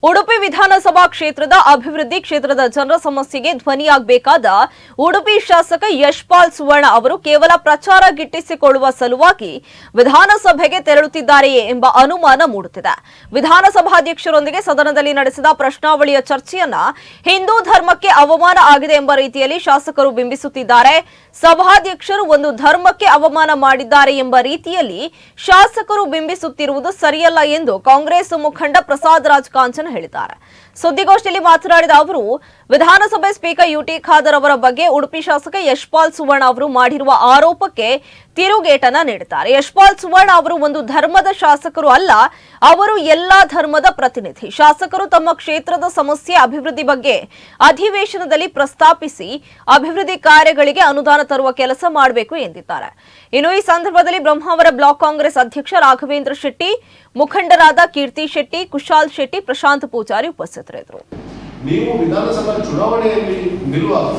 ಉಡುಪಿ ವಿಧಾನಸಭಾ ಕ್ಷೇತ್ರದ ಅಭಿವೃದ್ಧಿ ಕ್ಷೇತ್ರದ ಜನರ ಸಮಸ್ಯೆಗೆ ಧ್ವನಿಯಾಗಬೇಕಾದ ಉಡುಪಿ ಶಾಸಕ ಯಶ್ಪಾಲ್ ಸುವರ್ಣ ಅವರು ಕೇವಲ ಪ್ರಚಾರ ಗಿಟ್ಟಿಸಿಕೊಳ್ಳುವ ಸಲುವಾಗಿ ವಿಧಾನಸಭೆಗೆ ತೆರಳುತ್ತಿದ್ದಾರೆಯೇ ಎಂಬ ಅನುಮಾನ ಮೂಡುತ್ತಿದೆ. ವಿಧಾನಸಭಾಧ್ಯಕ್ಷರೊಂದಿಗೆ ಸದನದಲ್ಲಿ ನಡೆಸಿದ ಪ್ರಶ್ನಾವಳಿಯ ಚರ್ಚೆಯನ್ನ ಹಿಂದೂ ಧರ್ಮಕ್ಕೆ ಅವಮಾನ ಆಗಿದೆ ಎಂಬ ರೀತಿಯಲ್ಲಿ ಶಾಸಕರು ಬಿಂಬಿಸುತ್ತಿದ್ದಾರೆ. ಸಭಾಧ್ಯಕ್ಷರು ಒಂದು ಧರ್ಮಕ್ಕೆ ಅವಮಾನ ಮಾಡಿದ್ದಾರೆ ಎಂಬ ರೀತಿಯಲ್ಲಿ ಶಾಸಕರು ಬಿಂಬಿಸುತ್ತಿರುವುದು ಸರಿಯಲ್ಲ ಎಂದು ಕಾಂಗ್ರೆಸ್ ಮುಖಂಡ ಪ್ರಸಾದ್ ರಾಜ್ ಕಾಂಚನ್ ಹೇಳಿದ್ದಾರೆ. ಸುದ್ದಿಗೋಷ್ಠಿಯಲ್ಲಿ ಮಾತನಾಡಿದ ಅವರು, ವಿಧಾನಸಭೆ ಸ್ಪೀಕರ್ ಯುಟಿ ಖಾದರ್ ಅವರ ಬಗ್ಗೆ ಉಡುಪಿ ಶಾಸಕ ಯಶ್ಪಾಲ್ ಸುವರ್ಣ ಅವರು ಮಾಡಿರುವ ಆರೋಪಕ್ಕೆ ತಿರುಗೇಟನ್ನ ನೀಡಿದ್ದಾರೆ. ಯಶ್ಪಾಲ್ ಸುವರ್ಣ ಅವರು ಒಂದು ಧರ್ಮದ ಶಾಸಕರು ಅಲ್ಲ, ಅವರು ಎಲ್ಲಾ ಧರ್ಮದ ಪ್ರತಿನಿಧಿ. ಶಾಸಕರು ತಮ್ಮ ಕ್ಷೇತ್ರದ ಸಮಸ್ಯೆ ಅಭಿವೃದ್ಧಿ ಬಗ್ಗೆ ಅಧಿವೇಶನದಲ್ಲಿ ಪ್ರಸ್ತಾಪಿಸಿ ಅಭಿವೃದ್ಧಿ ಕಾರ್ಯಗಳಿಗೆ ಅನುದಾನ ತರುವ ಕೆಲಸ ಮಾಡಬೇಕು ಎಂದಿದ್ದಾರೆ. ಇನ್ನು ಈ ಸಂದರ್ಭದಲ್ಲಿ ಬ್ರಹ್ಮಾವರ ಬ್ಲಾಕ್ ಕಾಂಗ್ರೆಸ್ ಅಧ್ಯಕ್ಷ ರಾಘವೇಂದ್ರ ಶೆಟ್ಟಿ, ಮುಖಂಡರಾದ ಕೀರ್ತಿ ಶೆಟ್ಟಿ, ಕುಶಾಲ್ ಶೆಟ್ಟಿ, ಪ್ರಶಾಂತ್ ಪೂಜಾರಿ ಉಪಸ್ಥಿತರಿದ್ದರು. ನೀವು ವಿಧಾನಸಭಾ ಚುನಾವಣೆಯಲ್ಲಿ ನಿಲ್ಲುವಾಗ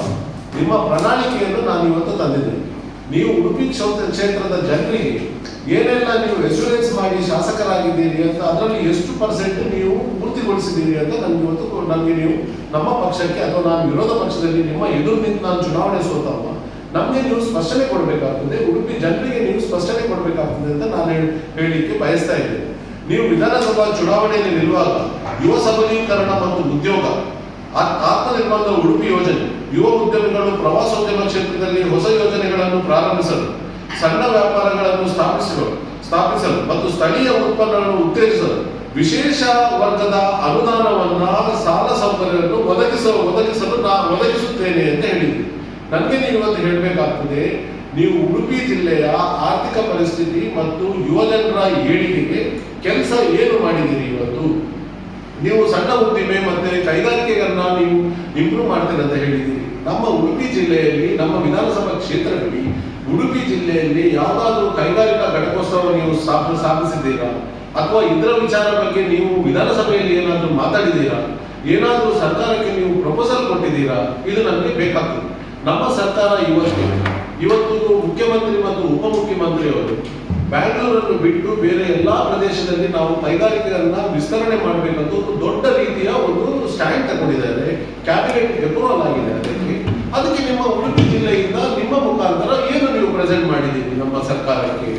ನಿಮ್ಮ ಪ್ರಣಾಳಿಕೆಯನ್ನು ನಾನು ಇವತ್ತು ತಂದಿದ್ದೇನೆ. ನೀವು ಉಡುಪಿ ಕ್ಷೇತ್ರದ ಜನರಿಗೆ ಏನೆಲ್ಲ ನೀವು ಎಶ್ಯೂರೆನ್ಸ್ ಮಾಡಿ ಶಾಸಕರಾಗಿದ್ದೀರಿ ಅಂತ, ಅದರಲ್ಲಿ ಎಷ್ಟು ಪರ್ಸೆಂಟ್ ನೀವು ಪೂರ್ತಿಗೊಳಿಸಿದ್ದೀರಿ ಅಂತ ನನಗೆ ನೀವು ನಮ್ಮ ಪಕ್ಷಕ್ಕೆ ಅಥವಾ ನಾನು ವಿರೋಧ ಪಕ್ಷದಲ್ಲಿ ನಿಮ್ಮ ಎದುರು ನಿಂತು ನಾನು ಚುನಾವಣೆ ಸೋತಮ್ಮ, ನಮಗೆ ನೀವು ಸ್ಪಷ್ಟನೆ ಕೊಡಬೇಕಾಗ್ತದೆ, ಉಡುಪಿ ಜನರಿಗೆ ನೀವು ಸ್ಪಷ್ಟನೆ ಕೊಡಬೇಕಾಗ್ತದೆ ಅಂತ ನಾನು ಹೇಳಲಿಕ್ಕೆ ಬಯಸ್ತಾ ಇದ್ದೇನೆ. ನೀವು ವಿಧಾನಸಭಾ ಚುನಾವಣೆಯಲ್ಲಿ ನಿಲ್ಲುವಾಗ ಯುವ ಸಬಲೀಕರಣ ಮತ್ತು ಉದ್ಯೋಗ, ಆತ್ಮನಿರ್ಭರ ಉಡುಪಿ ಯೋಜನೆ, ಯುವ ಉದ್ಯಮಿಗಳು ಪ್ರವಾಸೋದ್ಯಮ ಕ್ಷೇತ್ರದಲ್ಲಿ ಹೊಸ ಯೋಜನೆಗಳನ್ನು ಪ್ರಾರಂಭಿಸಲು, ಸಣ್ಣ ವ್ಯಾಪಾರಗಳನ್ನು ಸ್ಥಾಪಿಸಲು ಮತ್ತು ಸ್ಥಳೀಯ ಉತ್ಪನ್ನಗಳನ್ನು ಉತ್ತೇಜಿಸಲು ವಿಶೇಷ ವರ್ಗದ ಅನುದಾನವನ್ನ, ಸಾಲ ಸೌಕರ್ಯವನ್ನು ಒದಗಿಸುತ್ತೇನೆ ಅಂತ ಹೇಳಿದ್ವಿ. ನನಗೆ ನೀವು ಇವತ್ತು ಹೇಳಬೇಕಾಗ್ತದೆ, ನೀವು ಉಡುಪಿ ಜಿಲ್ಲೆಯ ಆರ್ಥಿಕ ಪರಿಸ್ಥಿತಿ ಮತ್ತು ಯುವಜನರ ಏಳಿಗೆಗೆ ಕೆಲಸ ಏನು ಮಾಡಿದ್ದೀರಿ? ಇವತ್ತು ನೀವು ಸಣ್ಣ ಉದ್ದಿಮೆ ಮತ್ತೆ ಕೈಗಾರಿಕೆಗಳನ್ನ ನೀವು ಇಂಪ್ರೂವ್ ಮಾಡ್ತೀರಿ ಅಂತ ಹೇಳಿದ್ದೀರಿ. ನಮ್ಮ ಉಡುಪಿ ಜಿಲ್ಲೆಯಲ್ಲಿ, ನಮ್ಮ ವಿಧಾನಸಭಾ ಕ್ಷೇತ್ರದಲ್ಲಿ ಉಡುಪಿ ಜಿಲ್ಲೆಯಲ್ಲಿ ಯಾವುದಾದ್ರೂ ಕೈಗಾರಿಕಾ ಘಟಕೋತ್ಸವ ನೀವು ಸ್ಥಾಪಿಸಿದ್ದೀರಾ? ಅಥವಾ ಇದರ ವಿಚಾರ ಬಗ್ಗೆ ನೀವು ವಿಧಾನಸಭೆಯಲ್ಲಿ ಏನಾದರೂ ಮಾತಾಡಿದ್ದೀರಾ? ಏನಾದರೂ ಸರ್ಕಾರಕ್ಕೆ ನೀವು ಪ್ರಪೋಸಲ್ ಕೊಟ್ಟಿದ್ದೀರಾ? ಇದು ನಮಗೆ ಬೇಕಾಗ್ತದೆ. ನಮ್ಮ ಸರ್ಕಾರ ಇವತ್ತು ಮುಖ್ಯಮಂತ್ರಿ ಮತ್ತು ಉಪಮುಖ್ಯಮಂತ್ರಿಯವರು ಬ್ಯಾಂಗ್ಳೂರನ್ನು ಬಿಟ್ಟು ಬೇರೆ ಎಲ್ಲಾ ಪ್ರದೇಶದಲ್ಲಿ ನಾವು ಕೈಗಾರಿಕೆಗಳನ್ನ ವಿಸ್ತರಣೆ ಮಾಡಬೇಕಂತ ಒಂದು ದೊಡ್ಡ ರೀತಿಯ ಒಂದು ಸ್ಟ್ಯಾಂಡ್ ತಗೊಂಡಿದ್ದಾರೆ. ಕ್ಯಾಬಿನೆಟ್ ಅಪ್ರೂವಲ್ ಆಗಿದೆ. ಅದಕ್ಕೆ ನಿಮ್ಮ ಉಡುಪಿ ಜಿಲ್ಲೆಯಿಂದ ನಿಮ್ಮ ಮುಖಾಂತರ ಏನು ನೀವು ಪ್ರೆಸೆಂಟ್ ಮಾಡಿದ್ದೀರಿ ನಮ್ಮ ಸರ್ಕಾರಕ್ಕೆ?